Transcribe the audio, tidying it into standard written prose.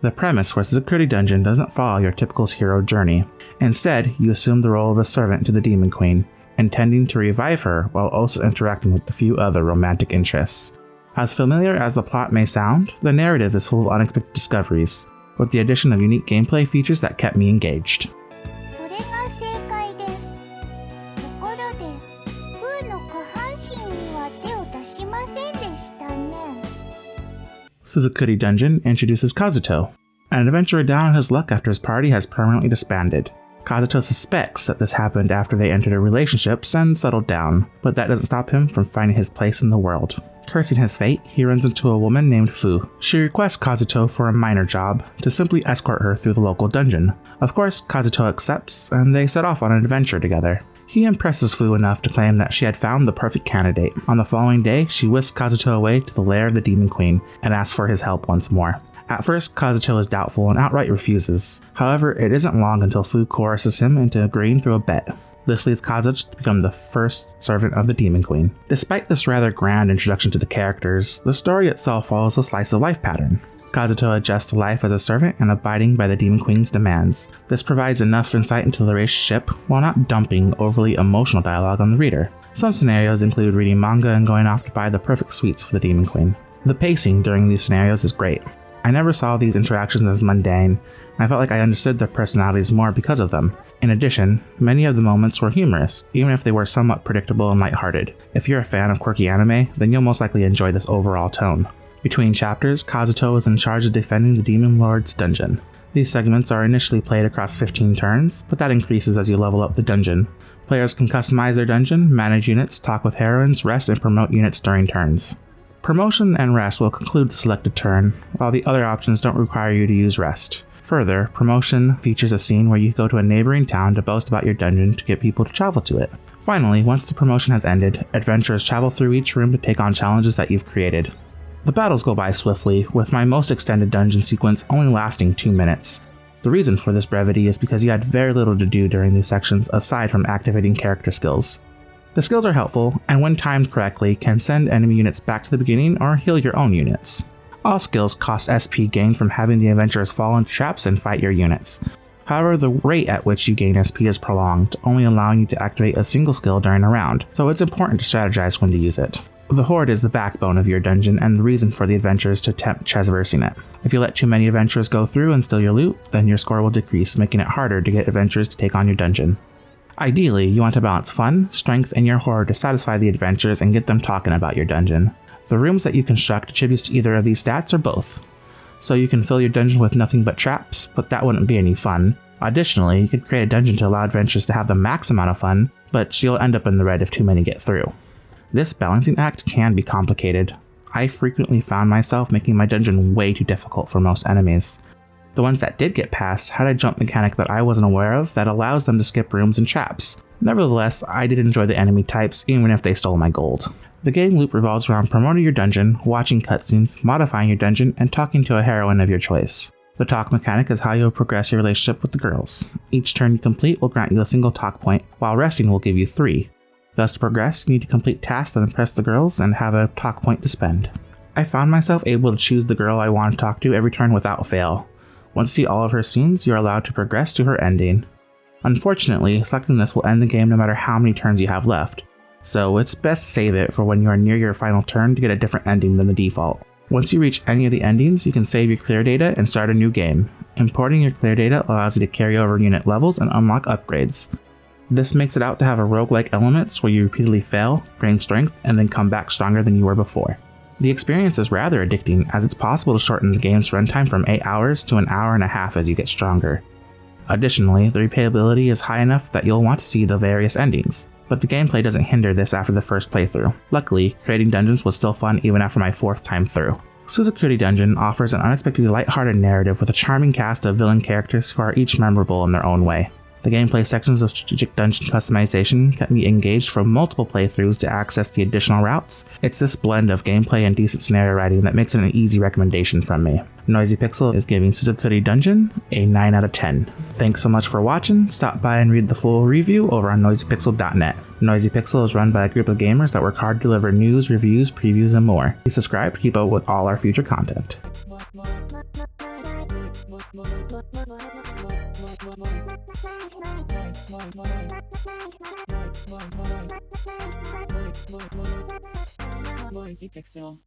The premise for Suzukuri Dungeon doesn't follow your typical hero journey. Instead, you assume the role of a servant to the Demon Queen, intending to revive her while also interacting with a few other romantic interests. As familiar as the plot may sound, the narrative is full of unexpected discoveries, with the addition of unique gameplay features that kept me engaged. Suzukuri Dungeon introduces Kazuto, an adventurer down on his luck after his party has permanently disbanded. Kazuto suspects that this happened after they entered a relationship and settled down, but that doesn't stop him from finding his place in the world. Cursing his fate, he runs into a woman named Fu. She requests Kazuto for a minor job, to simply escort her through the local dungeon. Of course, Kazuto accepts, and they set off on an adventure together. He impresses Fu enough to claim that she had found the perfect candidate. On the following day, she whisks Kazuto away to the lair of the Demon Queen, and asks for his help once more. At first, Kazuto is doubtful and outright refuses. However, it isn't long until Fu coerces him into agreeing through a bet. This leads Kazuto to become the first servant of the Demon Queen. Despite this rather grand introduction to the characters, the story itself follows a slice of life pattern. Kazuto adjusts to life as a servant and abiding by the Demon Queen's demands. This provides enough insight into the relationship while not dumping overly emotional dialogue on the reader. Some scenarios include reading manga and going off to buy the perfect sweets for the Demon Queen. The pacing during these scenarios is great. I never saw these interactions as mundane, and I felt like I understood their personalities more because of them. In addition, many of the moments were humorous, even if they were somewhat predictable and lighthearted. If you're a fan of quirky anime, then you'll most likely enjoy this overall tone. Between chapters, Kazuto is in charge of defending the Demon Lord's dungeon. These segments are initially played across 15 turns, but that increases as you level up the dungeon. Players can customize their dungeon, manage units, talk with heroines, rest, and promote units during turns. Promotion and rest will conclude the selected turn, while the other options don't require you to use rest. Further, promotion features a scene where you go to a neighboring town to boast about your dungeon to get people to travel to it. Finally, once the promotion has ended, adventurers travel through each room to take on challenges that you've created. The battles go by swiftly, with my most extended dungeon sequence only lasting 2 minutes. The reason for this brevity is because you had very little to do during these sections aside from activating character skills. The skills are helpful, and when timed correctly, can send enemy units back to the beginning or heal your own units. All skills cost SP gained from having the adventurers fall into traps and fight your units. However, the rate at which you gain SP is prolonged, only allowing you to activate a single skill during a round, so it's important to strategize when to use it. The Horde is the backbone of your dungeon and the reason for the adventurers to attempt traversing it. If you let too many adventurers go through and steal your loot, then your score will decrease, making it harder to get adventurers to take on your dungeon. Ideally, you want to balance fun, strength, and your horde to satisfy the adventurers and get them talking about your dungeon. The rooms that you construct attributes to either of these stats or both. So you can fill your dungeon with nothing but traps, but that wouldn't be any fun. Additionally, you could create a dungeon to allow adventurers to have the max amount of fun, but you'll end up in the red if too many get through. This balancing act can be complicated. I frequently found myself making my dungeon way too difficult for most enemies. The ones that did get past had a jump mechanic that I wasn't aware of that allows them to skip rooms and traps. Nevertheless, I did enjoy the enemy types even if they stole my gold. The game loop revolves around promoting your dungeon, watching cutscenes, modifying your dungeon, and talking to a heroine of your choice. The talk mechanic is how you'll progress your relationship with the girls. Each turn you complete will grant you a single talk point, while resting will give you 3. Thus, to progress, you need to complete tasks that impress the girls and have a talk point to spend. I found myself able to choose the girl I want to talk to every turn without fail. Once you see all of her scenes, you're allowed to progress to her ending. Unfortunately, selecting this will end the game no matter how many turns you have left, so it's best to save it for when you are near your final turn to get a different ending than the default. Once you reach any of the endings, you can save your clear data and start a new game. Importing your clear data allows you to carry over unit levels and unlock upgrades. This makes it out to have a roguelike elements where you repeatedly fail, gain strength, and then come back stronger than you were before. The experience is rather addicting, as it's possible to shorten the game's runtime from 8 hours to an hour and a half as you get stronger. Additionally, the replayability is high enough that you'll want to see the various endings, but the gameplay doesn't hinder this after the first playthrough. Luckily, creating dungeons was still fun even after my 4th time through. Suzukuri Dungeon offers an unexpectedly lighthearted narrative with a charming cast of villain characters who are each memorable in their own way. The gameplay sections of strategic dungeon customization kept me engaged for multiple playthroughs to access the additional routes. It's this blend of gameplay and decent scenario writing that makes it an easy recommendation from me. Noisy Pixel is giving Suzukuri Dungeon a 9 out of 10. Thanks so much for watching. Stop by and read the full review over on noisypixel.net. Noisy Pixel is run by a group of gamers that work hard to deliver news, reviews, previews, and more. Please subscribe to keep up with all our future content. Noisy Pixel.